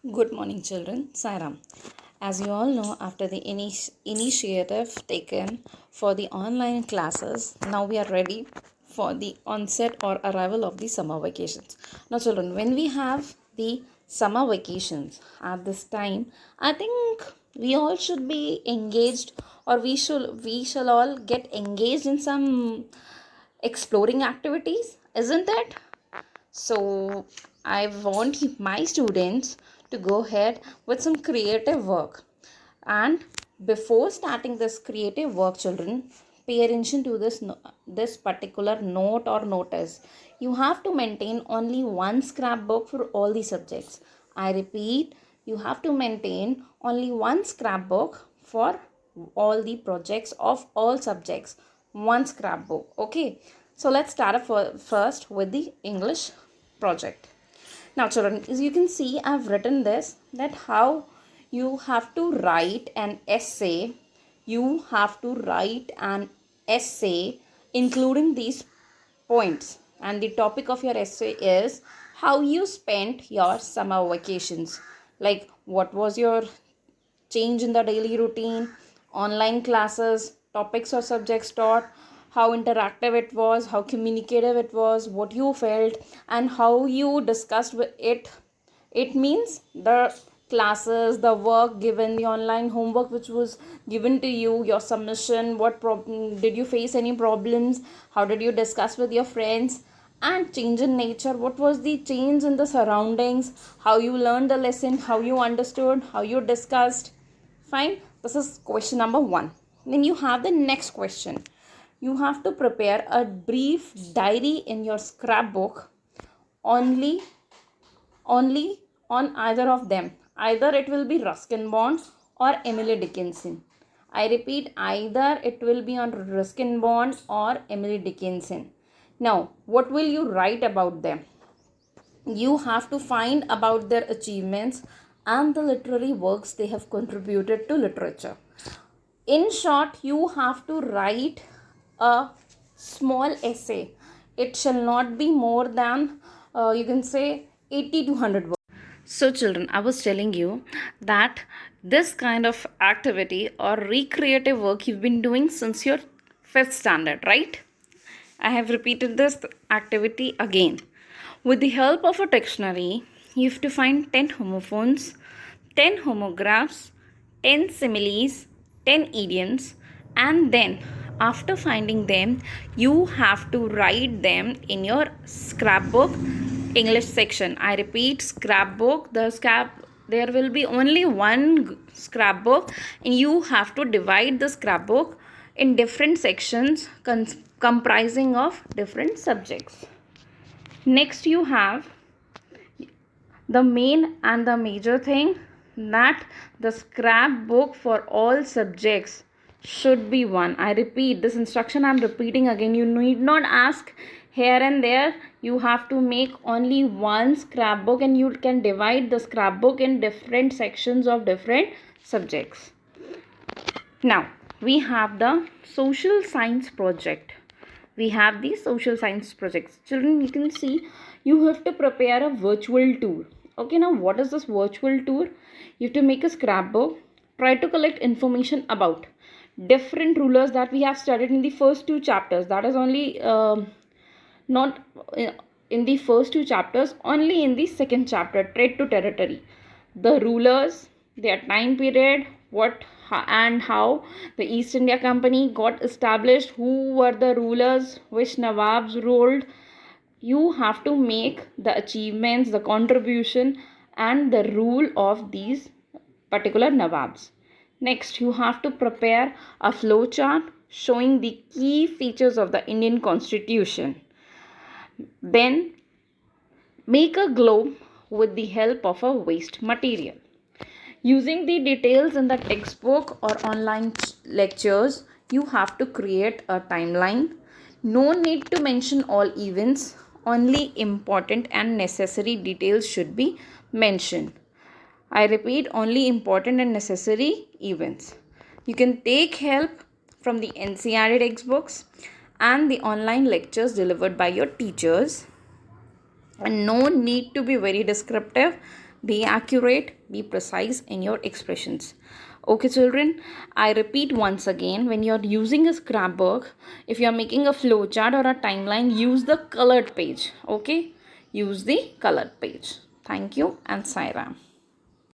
Good morning, children. Sairam. As you all know, after the initiative taken for the online classes, now we are ready for the onset or arrival of the summer vacations. Now, children, when we have the summer vacations at this time, I think we all should be engaged, or we shall all get engaged in some exploring activities, isn't it? So I want my students to go ahead with some creative work. And before starting this creative work, children, pay attention to this particular note or notice. You have to maintain only one scrapbook for all the subjects. I repeat, you have to maintain only one scrapbook for all the projects of all subjects. One scrapbook. Okay. So let's start first with the English project. Now, children, as you can see, I've written this that how you have to write an essay. You have to write an essay including these points, and the topic of your essay is how you spent your summer vacations. Like, what was your change in the daily routine, online classes, topics or subjects taught, how interactive it was, how communicative it was, what you felt, and how you discussed with it. It means the classes, the work given, the online homework which was given to you, your submission, what problem did you face, any problems, how did you discuss with your friends, and change in nature, what was the change in the surroundings, how you learned the lesson, how you understood, how you discussed. Fine, this is question number 1. Then you have the next question. You have to prepare a brief diary in your scrapbook only on either of them. Either it will be Ruskin Bond or Emily Dickinson. I repeat, either it will be on Ruskin Bond or Emily Dickinson. Now, what will you write about them? You have to find about their achievements and the literary works they have contributed to literature. In short, you have to write a small essay. It shall not be more than, you can say, 80 to 100 words. So, children, I was telling you that this kind of activity or recreative work you've been doing since your 5th standard, right? I have repeated this activity again. With the help of a dictionary, you have to find 10 homophones, 10 homographs, 10 similes, 10 idioms, and then after finding them, you have to write them in your scrapbook English section. I repeat, scrapbook. There will be only one scrapbook, and you have to divide the scrapbook in different sections comprising of different subjects. Next, you have the main and the major thing, that the scrapbook for all subjects should be one. I repeat, this instruction I'm repeating again. You need not ask here and there. You have to make only one scrapbook, and you can divide the scrapbook in different sections of different subjects. Now, we have the social science project. We have the social science projects. Children, you can see you have to prepare a virtual tour. Okay, now what is this virtual tour? You have to make a scrapbook, try to collect information about different rulers that we have studied in the first 2 chapters. That is only not in the first 2 chapters, only in the second chapter, trade to territory. The rulers, their time period, what and how the East India Company got established, who were the rulers, which Nawabs ruled. You have to make the achievements, the contribution, and the rule of these particular Nawabs. Next, you have to prepare a flow chart showing the key features of the Indian Constitution. Then, make a globe with the help of a waste material. Using the details in the textbook or online lectures, you have to create a timeline. No need to mention all events, only important and necessary details should be mentioned. I repeat, only important and necessary events. You can take help from the NCERT textbooks and the online lectures delivered by your teachers. And no need to be very descriptive. Be accurate, be precise in your expressions. Okay, children, I repeat once again, when you're using a scrapbook, if you're making a flowchart or a timeline, use the colored page. Okay, use the colored page. Thank you and Sairam.